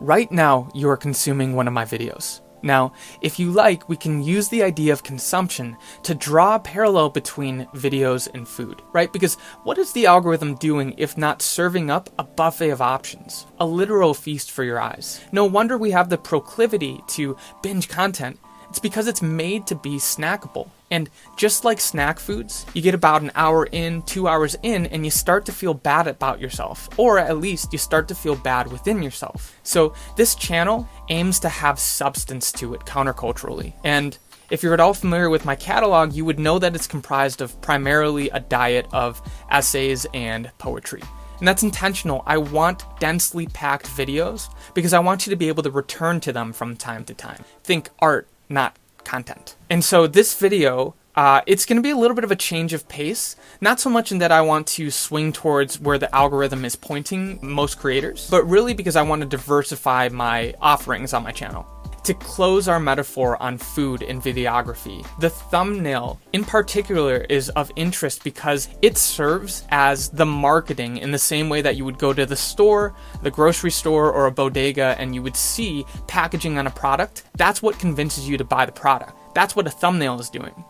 Right now, you are consuming one of my videos. Now, if you like, we can use the idea of consumption to draw a parallel between videos and food, right? Because what is the algorithm doing if not serving up a buffet of options? A literal feast for your eyes. No wonder we have the proclivity to binge content. It's because it's made to be snackable. And just like snack foods, you get about an hour in, 2 hours in, and you start to feel bad about yourself. Or at least you start to feel bad within yourself. So this channel aims to have substance to it counterculturally. And if you're at all familiar with my catalog, you would know that it's comprised of primarily a diet of essays and poetry. And that's intentional. I want densely packed videos because I want you to be able to return to them from time to time. Think art, not content. And so this video, it's going to be a little bit of a change of pace, not so much in that I want to swing towards where the algorithm is pointing most creators, but really because I want to diversify my offerings on my channel. To close our metaphor on food and videography, the thumbnail in particular is of interest because it serves as the marketing in the same way that you would go to the store, the grocery store, or a bodega and you would see packaging on a product. That's what convinces you to buy the product. That's what a thumbnail is doing.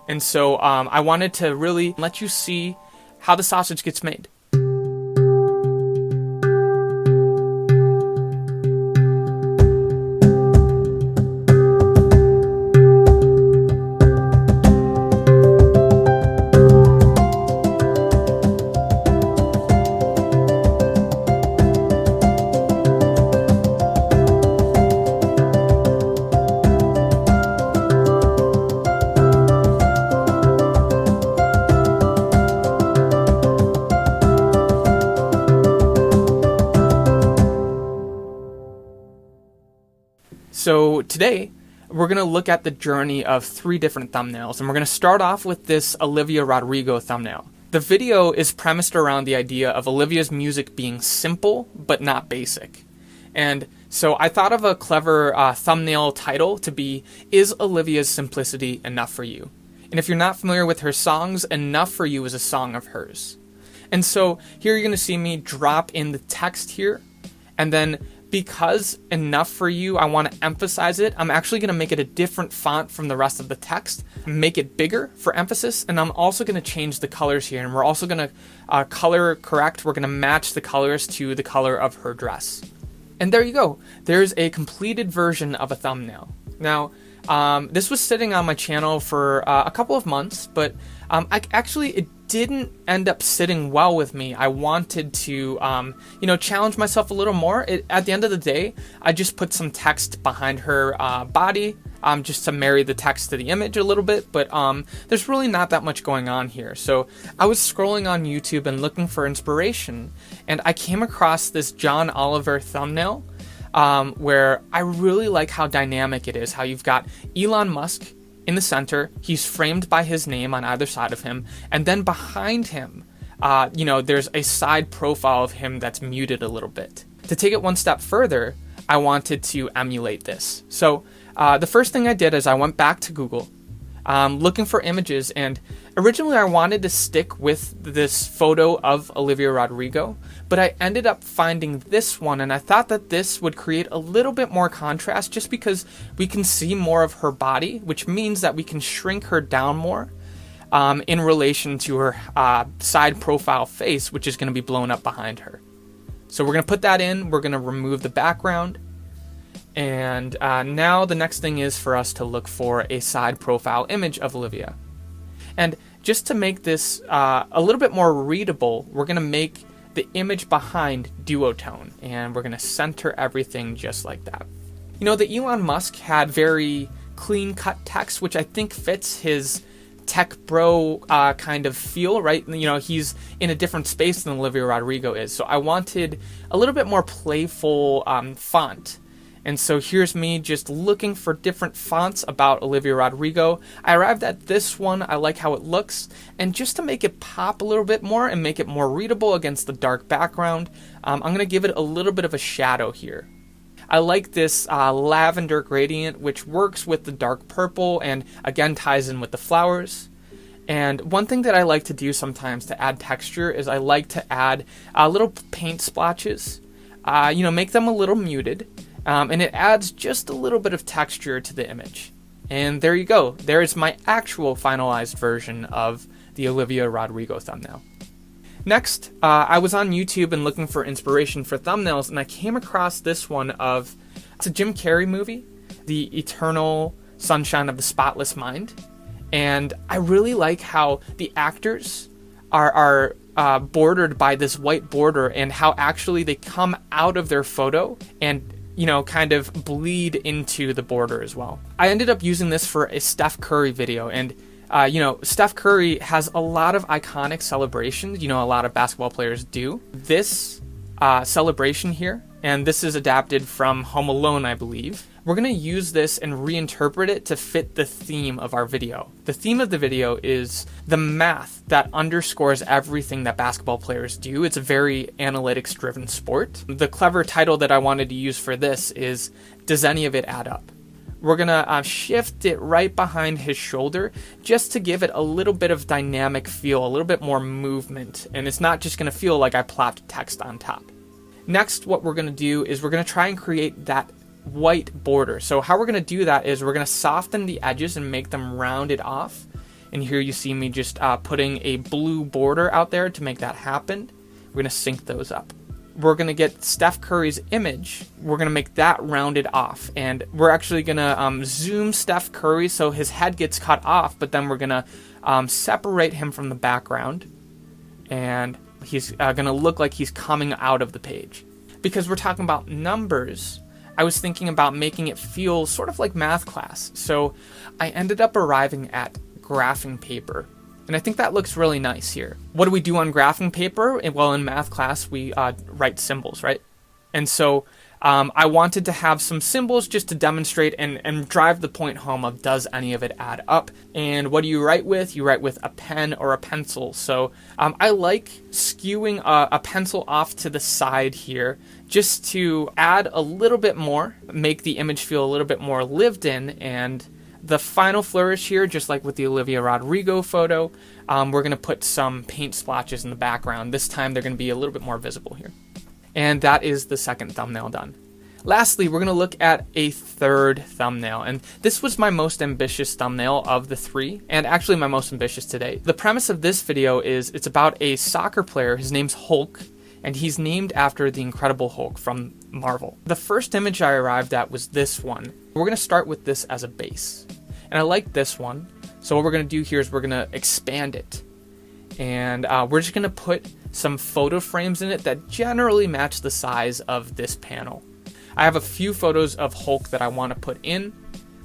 And so I wanted to really let you see how the sausage gets made. So today, we're going to look at the journey of 3 different thumbnails, and we're going to start off with this Olivia Rodrigo thumbnail. The video is premised around the idea of Olivia's music being simple, but not basic. And so I thought of a clever thumbnail title to be, Is Olivia's Simplicity Enough for You? And if you're not familiar with her songs, Enough for You is a song of hers. And so here you're going to see me drop in the text here, and then because Enough for You, I want to emphasize it, I'm actually going to make it a different font from the rest of the text, make it bigger for emphasis, and I'm also going to change the colors here, and we're also going to color correct, we're going to match the colors to the color of her dress. And there you go, there's a completed version of a thumbnail. Now, this was sitting on my channel for a couple of months, but it didn't end up sitting well with me. I wanted to, challenge myself a little more. At the end of the day, I just put some text behind her body, just to marry the text to the image a little bit, but there's really not that much going on here. So I was scrolling on YouTube and looking for inspiration, and I came across this John Oliver thumbnail, where I really like how dynamic it is, how you've got Elon Musk in the center, he's framed by his name on either side of him, and then behind him, there's a side profile of him that's muted a little bit. To take it one step further, I wanted to emulate this. So the first thing I did is I went back to Google, looking for images, and originally I wanted to stick with this photo of Olivia Rodrigo, but I ended up finding this one, and I thought that this would create a little bit more contrast just because we can see more of her body, which means that we can shrink her down more in relation to her side profile face, which is going to be blown up behind her. So we're going to put that in, we're going to remove the background, and now the next thing is for us to look for a side profile image of Olivia. And just to make this a little bit more readable, we're going to make the image behind duotone, and we're going to center everything just like that. The Elon Musk had very clean-cut text, which I think fits his tech bro kind of feel, right? He's in a different space than Olivia Rodrigo is. So I wanted a little bit more playful font. And so here's me just looking for different fonts about Olivia Rodrigo. I arrived at this one. I like how it looks. And just to make it pop a little bit more and make it more readable against the dark background, I'm going to give it a little bit of a shadow here. I like this lavender gradient, which works with the dark purple and again ties in with the flowers. And one thing that I like to do sometimes to add texture is I like to add little paint splotches make them a little muted, and it adds just a little bit of texture to the image. And there you go. There is my actual finalized version of the Olivia Rodrigo thumbnail. Next, I was on YouTube and looking for inspiration for thumbnails, and I came across this one it's a Jim Carrey movie, The Eternal Sunshine of the Spotless Mind. And I really like how the actors are bordered by this white border, and how actually they come out of their photo and kind of bleed into the border as well. I ended up using this for a Steph Curry video, and Steph Curry has a lot of iconic celebrations, a lot of basketball players do. This celebration here, and this is adapted from Home Alone, I believe. We're going to use this and reinterpret it to fit the theme of our video. The theme of the video is the math that underscores everything that basketball players do. It's a very analytics-driven sport. The clever title that I wanted to use for this is, Does Any of It Add Up? We're going to shift it right behind his shoulder just to give it a little bit of dynamic feel, a little bit more movement, and it's not just going to feel like I plopped text on top. Next, what we're going to do is we're going to try and create that white border. So how we're going to do that is we're going to soften the edges and make them rounded off. And here you see me just putting a blue border out there to make that happen. We're going to sync those up. We're going to get Steph Curry's image. We're going to make that rounded off. And we're actually going to zoom Steph Curry so his head gets cut off, but then we're going to separate him from the background. And he's going to look like he's coming out of the page. Because we're talking about numbers, I was thinking about making it feel sort of like math class. So I ended up arriving at graphing paper. And I think that looks really nice here. What do we do on graphing paper? Well, in math class, we write symbols, right? And so I wanted to have some symbols just to demonstrate and drive the point home of, does any of it add up? And what do you write with? You write with a pen or a pencil. So I like skewing a pencil off to the side here just to add a little bit more, make the image feel a little bit more lived in. And the final flourish here, just like with the Olivia Rodrigo photo, we're going to put some paint splotches in the background. This time they're going to be a little bit more visible here. And that is the second thumbnail done. Lastly, we're going to look at a third thumbnail. And this was my most ambitious thumbnail of the three, and actually my most ambitious today. The premise of this video is it's about a soccer player. His name's Hulk, and he's named after the Incredible Hulk from Marvel. The first image I arrived at was this one. We're going to start with this as a base. And I like this one. So what we're going to do here is we're going to expand it. And we're just going to put some photo frames in it that generally match the size of this panel. I have a few photos of Hulk that I want to put in,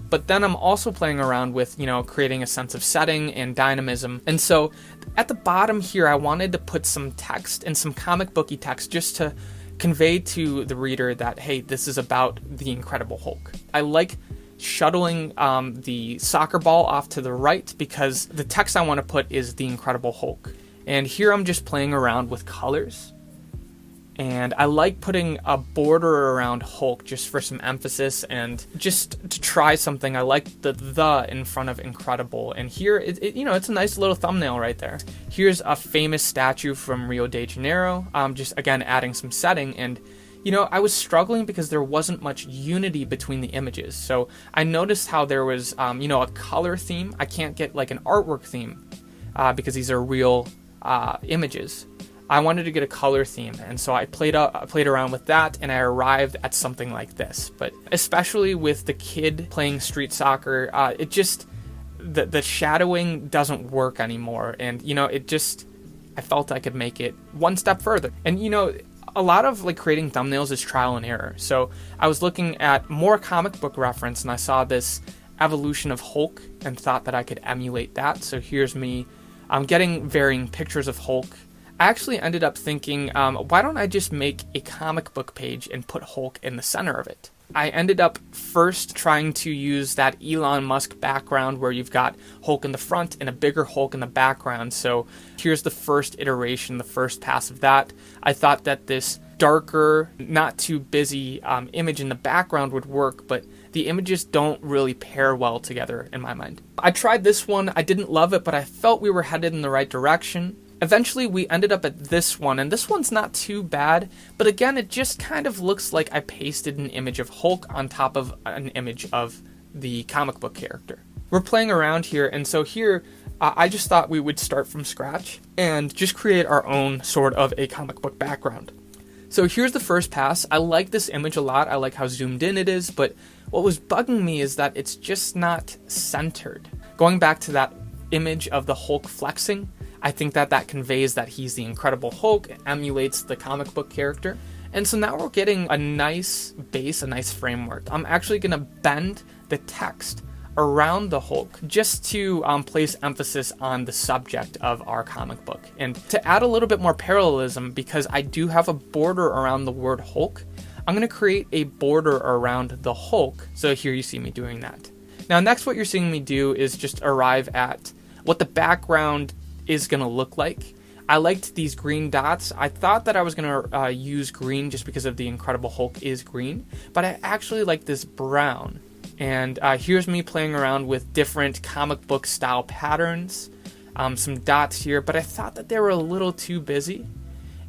but then I'm also playing around with, creating a sense of setting and dynamism. And so at the bottom here, I wanted to put some text and some comic booky text just to convey to the reader that, hey, this is about the Incredible Hulk. I like shuttling the soccer ball off to the right because the text I want to put is the Incredible Hulk. And here I'm just playing around with colors. And I like putting a border around Hulk just for some emphasis and just to try something. I like the in front of Incredible. And here, it's a nice little thumbnail right there. Here's a famous statue from Rio de Janeiro. Just, again, adding some setting. And, I was struggling because there wasn't much unity between the images. So I noticed how there was, a color theme. I can't get like an artwork theme because these are real images. I wanted to get a color theme, and so I played around with that, and I arrived at something like this. But especially with the kid playing street soccer, the shadowing doesn't work anymore, and I felt I could make it one step further. And a lot of creating thumbnails is trial and error. So I was looking at more comic book reference, and I saw this evolution of Hulk and thought that I could emulate that. So here's me. I'm getting varying pictures of Hulk. I actually ended up thinking, why don't I just make a comic book page and put Hulk in the center of it? I ended up first trying to use that Elon Musk background where you've got Hulk in the front and a bigger Hulk in the background. So here's the first iteration, the first pass of that. I thought that this darker, not too busy image in the background would work, but the images don't really pair well together in my mind. I tried this one. I didn't love it, but I felt we were headed in the right direction. Eventually we ended up at this one, and this one's not too bad, but again, it just kind of looks like I pasted an image of Hulk on top of an image of the comic book character. We're playing around here, and so here, I just thought we would start from scratch and just create our own sort of a comic book background. So here's the first pass. I like this image a lot. I like how zoomed in it is, but what was bugging me is that it's just not centered. Going back to that image of the Hulk flexing, I think that conveys that he's the Incredible Hulk, emulates the comic book character. And so now we're getting a nice base, a nice framework. I'm actually going to bend the text around the Hulk just to place emphasis on the subject of our comic book. And to add a little bit more parallelism, because I do have a border around the word Hulk, I'm going to create a border around the Hulk. So here you see me doing that. Now next what you're seeing me do is just arrive at what the background is going to look like. I liked these green dots. I thought that I was going to use green just because of the Incredible Hulk is green, but I actually like this brown. And here's me playing around with different comic book style patterns, some dots here, but I thought that they were a little too busy.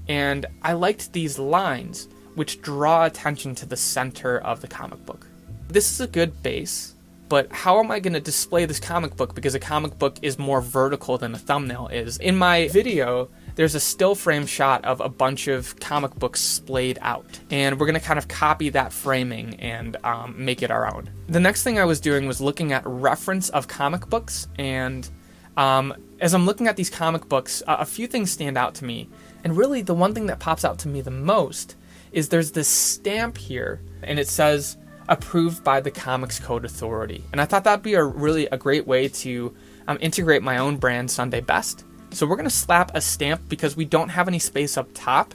And I liked these lines, which draw attention to the center of the comic book. This is a good base. But how am I going to display this comic book? Because a comic book is more vertical than a thumbnail is. In my video, there's a still frame shot of a bunch of comic books splayed out. And we're going to kind of copy that framing and make it our own. The next thing I was doing was looking at reference of comic books. And as I'm looking at these comic books, a few things stand out to me. And really, the one thing that pops out to me the most is there's this stamp here. And it says, approved by the Comics Code Authority. And I thought that'd be really a great way to integrate my own brand, Sunday Best. So we're going to slap a stamp because we don't have any space up top.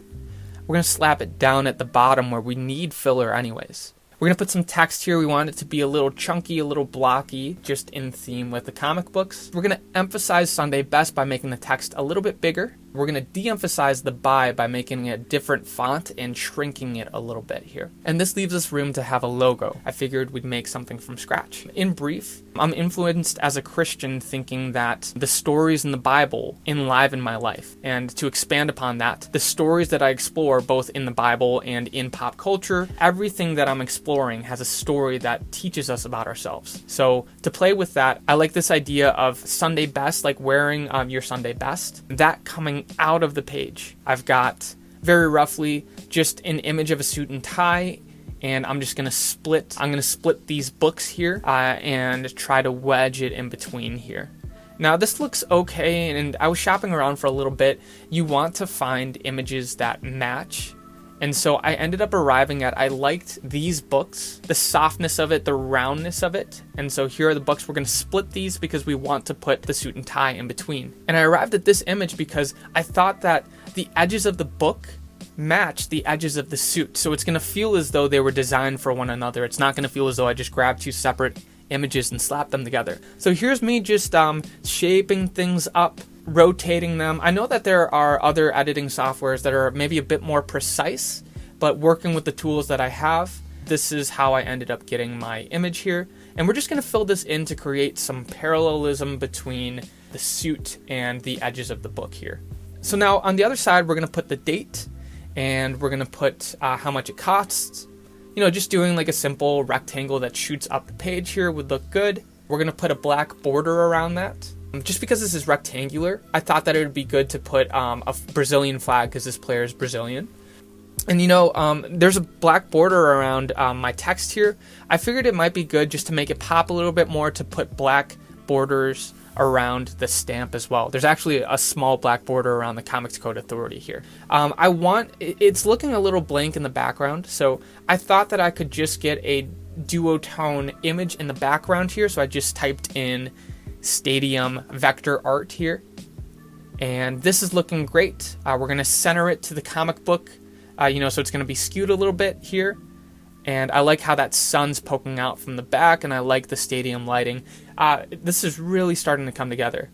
We're going to slap it down at the bottom where we need filler anyways. We're going to put some text here. We want it to be a little chunky, a little blocky, just in theme with the comic books. We're going to emphasize Sunday Best by making the text a little bit bigger. We're going to de-emphasize the by making it a different font and shrinking it a little bit here. And this leaves us room to have a logo. I figured we'd make something from scratch. In brief, I'm influenced as a Christian thinking that the stories in the Bible enliven my life. And to expand upon that, the stories that I explore both in the Bible and in pop culture, everything that I'm exploring has a story that teaches us about ourselves. So to play with that, I like this idea of Sunday Best, like wearing your Sunday best, that coming out of the page. I've got very roughly just an image of a suit and tie, and I'm going to split these books here and try to wedge it in between here. Now this looks okay, and I was shopping around for a little bit. You want to find images that match. And so I ended up arriving at, I liked these books, the softness of it, the roundness of it. And so here are the books. We're going to split these because we want to put the suit and tie in between. And I arrived at this image because I thought that the edges of the book match the edges of the suit. So it's going to feel as though they were designed for one another. It's not going to feel as though I just grabbed two separate images and slapped them together. So here's me just shaping things up, rotating them. I know that there are other editing softwares that are maybe a bit more precise, but working with the tools that I have, this is how I ended up getting my image here. And we're just going to fill this in to create some parallelism between the suit and the edges of the book here. So now on the other side, we're going to put the date, and we're going to put how much it costs. You know, just doing like a simple rectangle that shoots up the page here would look good. We're going to put a black border around that. Just because this is rectangular, I thought that it would be good to put a Brazilian flag because this player is Brazilian. And you know, there's a black border around my text here. I figured it might be good just to make it pop a little bit more to put black borders around the stamp as well. There's actually a small black border around the Comics Code Authority here. It's looking a little blank in the background, so I thought that I could just get a duotone image in the background here. So I just typed in Stadium vector art here, and this is looking great. We're going to center it to the comic book, so it's going to be skewed a little bit here, and I like how that sun's poking out from the back, and I like the stadium lighting. This is really starting to come together.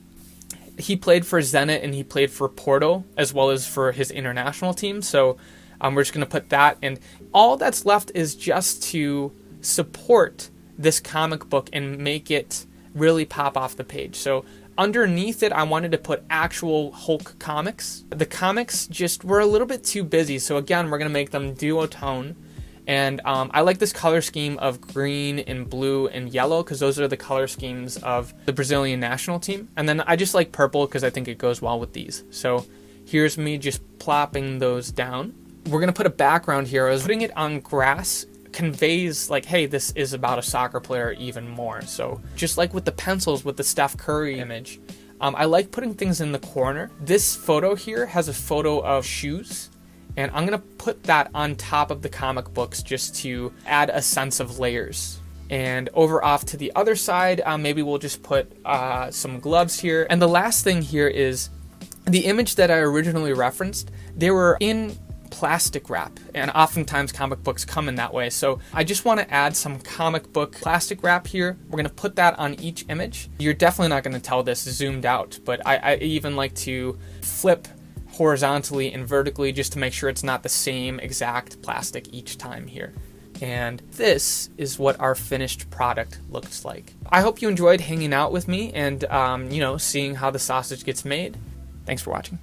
He played for Zenit and he played for Porto as well as for his international team, so we're just going to put that, and all that's left is just to support this comic book and make it really pop off the page. So Underneath it, I wanted to put actual Hulk comics. The comics just were a little bit too busy, so again, we're going to make them duotone. And I like this color scheme of green and blue and yellow because those are the color schemes of the Brazilian national team. And then I just like purple because I think it goes well with these. So here's me just plopping those down. We're going to put a background here. I was putting it on grass conveys like, hey, this is about a soccer player even more. So just like with the pencils with the Steph Curry image, I like putting things in the corner. This photo here has a photo of shoes, and I'm going to put that on top of the comic books just to add a sense of layers. And over off to the other side, maybe we'll just put some gloves here. And the last thing here is the image that I originally referenced, they were in plastic wrap, and oftentimes comic books come in that way. So I just want to add some comic book plastic wrap here. We're going to put that on each image. You're definitely not going to tell this zoomed out, but I even like to flip horizontally and vertically just to make sure it's not the same exact plastic each time here. And this is what our finished product looks like. I hope you enjoyed hanging out with me and seeing how the sausage gets made. Thanks for watching.